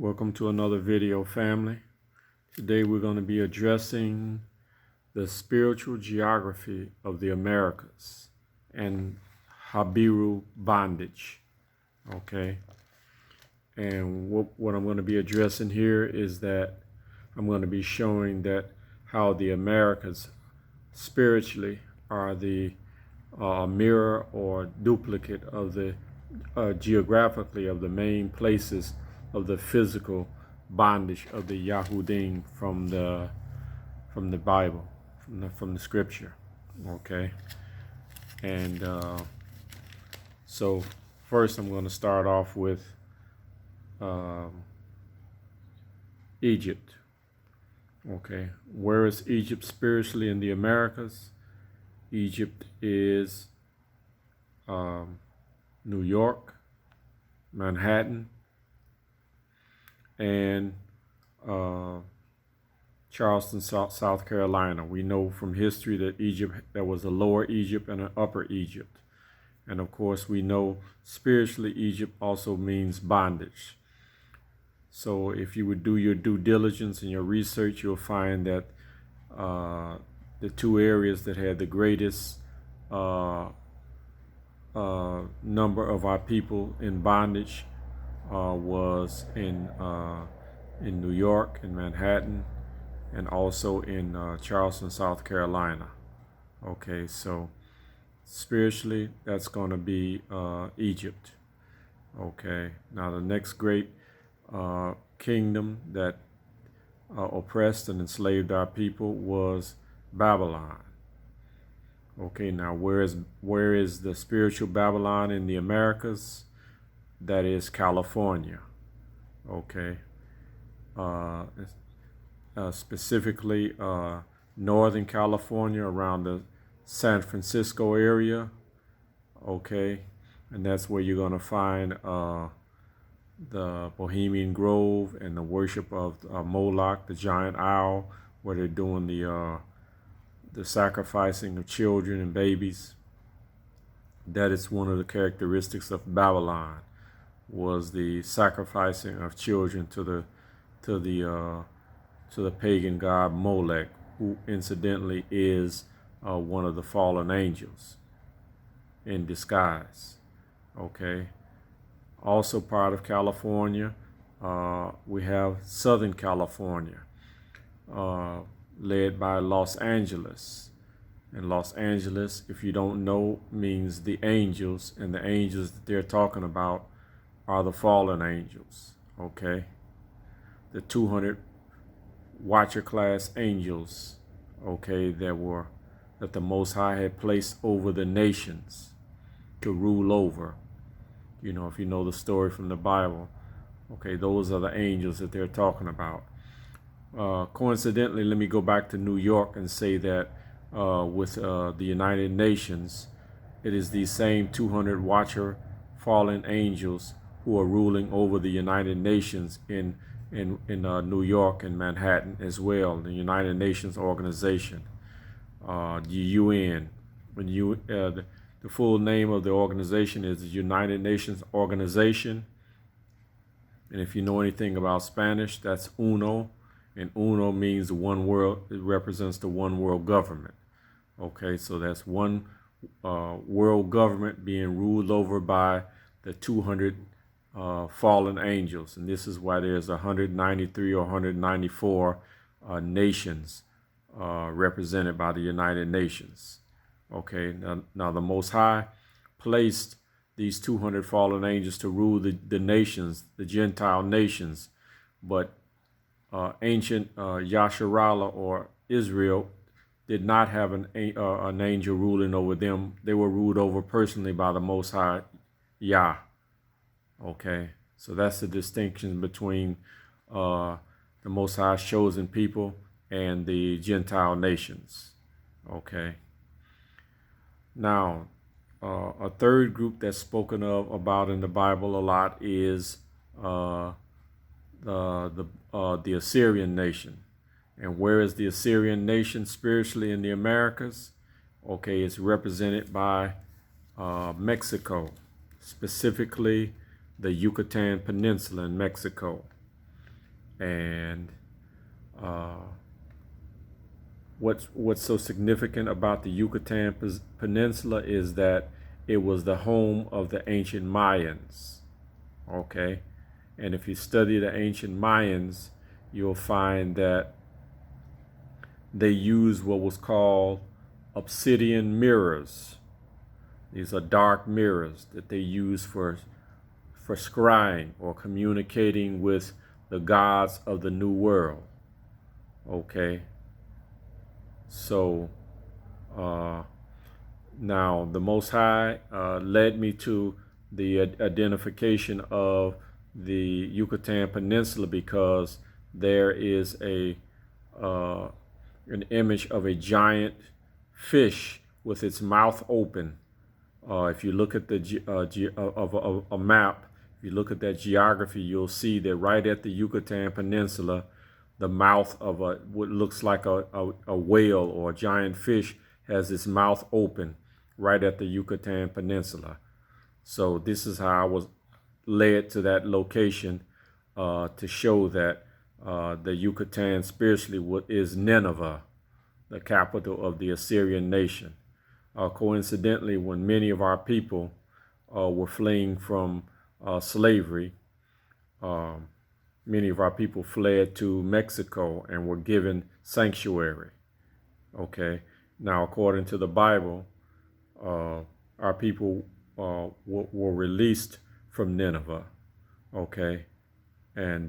Welcome to another video, family. Today we're going to be addressing the spiritual geography of the Americas and Habiru bondage. Okay. And what I'm going to be addressing here is that I'm going to be showing that how the Americas spiritually are the mirror or duplicate of the geographically of the main places of the physical bondage of the Yahudim from the Bible, from the scripture. Okay. And so first I'm going to start off with Egypt. Okay. Where is Egypt spiritually in the Americas? Egypt is New York, Manhattan, and Charleston, South Carolina. We know from history that Egypt, there was a lower Egypt and an upper Egypt. And of course, we know spiritually Egypt also means bondage. So if you would do your due diligence and your research, you'll find that the two areas that had the greatest number of our people in bondage was in New York, in Manhattan, and also in Charleston, South Carolina. Okay, so spiritually, that's going to be Egypt. Okay, now the next great kingdom that oppressed and enslaved our people was Babylon. Okay, now where is the spiritual Babylon in the Americas? That is California. Okay. Specifically Northern California, around the San Francisco area. Okay. And that's where you're going to find the Bohemian Grove and the worship of Moloch, the giant owl, where they're doing the sacrificing of children and babies. That is one of the characteristics of Babylon, was the sacrificing of children to the pagan god Molech, who incidentally is one of the fallen angels in disguise. Okay. Also part of California, we have Southern California, led by Los Angeles. And Los Angeles, if you don't know, means the angels, and the angels that they're talking about are the fallen angels. Okay. The 200 Watcher class angels, okay, that the Most High had placed over the nations to rule over. You know, if you know the story from the Bible, okay, those are the angels that they're talking about. Coincidentally, let me go back to New York and say that with the United Nations, it is these same 200 Watcher fallen angels who are ruling over the United Nations in New York and Manhattan as well, the United Nations organization, the UN. The full name of the organization is the United Nations Organization. And if you know anything about Spanish, that's UNO. And UNO means one world. It represents the one world government. Okay, so that's one world government being ruled over by the 200 fallen angels. And this is why there's 193 or 194 nations represented by the United Nations. Okay, now the Most High placed these 200 fallen angels to rule the nations, the Gentile nations. But ancient Yasharallah or Israel did not have an angel ruling over them. They were ruled over personally by the Most High Yah. Okay, so that's the distinction between the Most High's chosen people and the Gentile nations. Okay. Now, a third group that's spoken about in the Bible a lot is the Assyrian nation. And where is the Assyrian nation spiritually in the Americas? Okay, it's represented by Mexico, specifically the Yucatan Peninsula in Mexico. And what's so significant about the Yucatan Peninsula is that it was the home of the ancient Mayans. Okay, and if you study the ancient Mayans, you'll find that they used what was called obsidian mirrors. These are dark mirrors that they use for scrying or communicating with the gods of the New World. Okay, so now the Most High led me to the identification of the Yucatan Peninsula because there is an image of a giant fish with its mouth open. If you look at a map, if you look at that geography, you'll see that right at the Yucatan Peninsula, the mouth of what looks like a whale or a giant fish has its mouth open right at the Yucatan Peninsula. So this is how I was led to that location to show that the Yucatan spiritually is Nineveh, the capital of the Assyrian nation. Coincidentally, when many of our people were fleeing from slavery, many of our people fled to Mexico and were given sanctuary. Okay, now according to the Bible, our people were released from Nineveh. Okay, and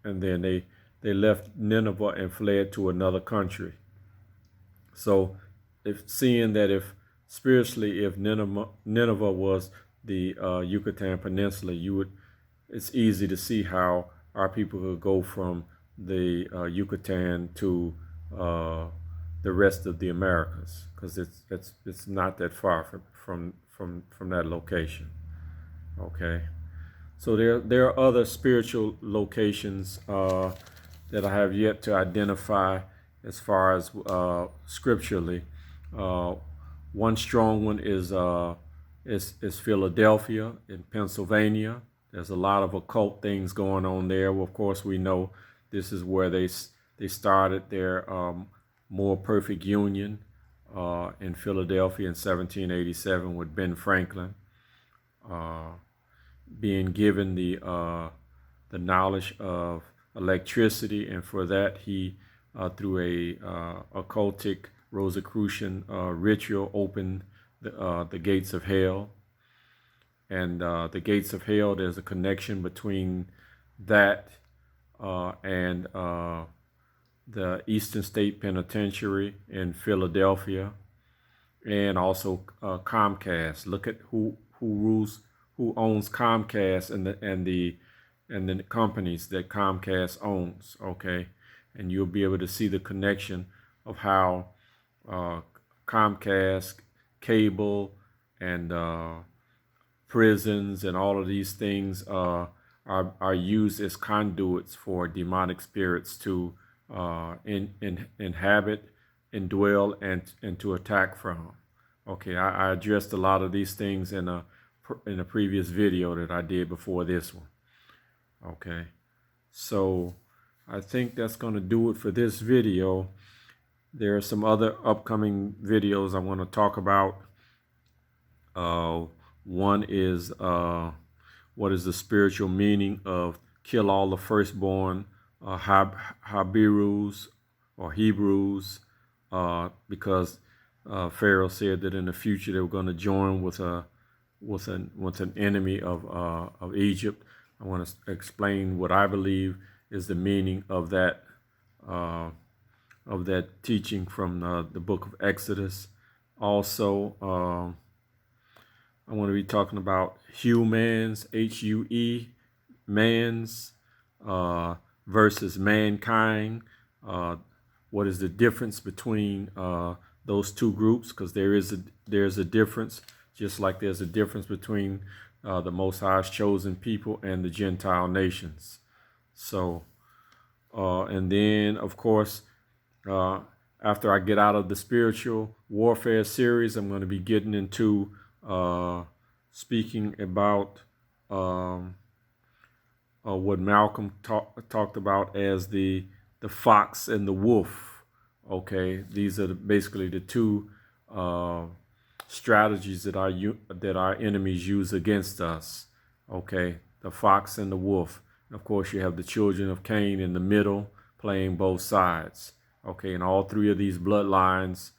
then they left Nineveh and fled to another country. So, if spiritually, if Nineveh was the Yucatan Peninsula, it's easy to see how our people could go from the Yucatan to the rest of the Americas, because it's not that far from that location. Okay, so there are other spiritual locations that I have yet to identify as far as scripturally. One strong one is Philadelphia in Pennsylvania. There's a lot of occult things going on there. Well, of course, we know this is where they started their more perfect union in Philadelphia in 1787 with Ben Franklin, being given the knowledge of electricity, and for that he through a occultic Rosicrucian ritual opened the gates of hell. And the gates of hell, there's a connection between that and the Eastern State Penitentiary in Philadelphia, and also Comcast. Look at who owns Comcast and the companies that Comcast owns. Okay, and you'll be able to see the connection of how Comcast, cable, and prisons and all of these things are used as conduits for demonic spirits to inhabit, indwell, and to attack from. Okay, I addressed a lot of these things in a previous video that I did before this one. Okay, so I think that's going to do it for this video. There are some other upcoming videos I want to talk about. One is what is the spiritual meaning of kill all the firstborn Habirus or Hebrews, because Pharaoh said that in the future they were going to join with an enemy of Egypt. I want to explain what I believe is the meaning of that teaching from the book of Exodus. Also, I want to be talking about humans, H-U-E, mans, versus mankind. What is the difference between those two groups? Because there's a difference, just like there's a difference between the Most High's chosen people and the Gentile nations. So, and then, of course, after I get out of the spiritual warfare series, I'm going to be getting into speaking about what what Malcolm talked about as the fox and the wolf. Okay, these are basically the two strategies that our enemies use against us. Okay, the fox and the wolf. And of course, you have the children of Cain in the middle, playing both sides. Okay, and all three of these bloodlines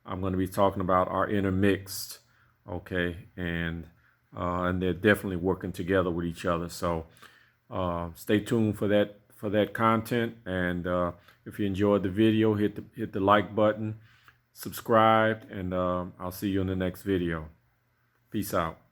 I'm going to be talking about are intermixed. Okay, and they're definitely working together with each other. So stay tuned for that content. And if you enjoyed the video, hit the like button, subscribe, and I'll see you in the next video. Peace out.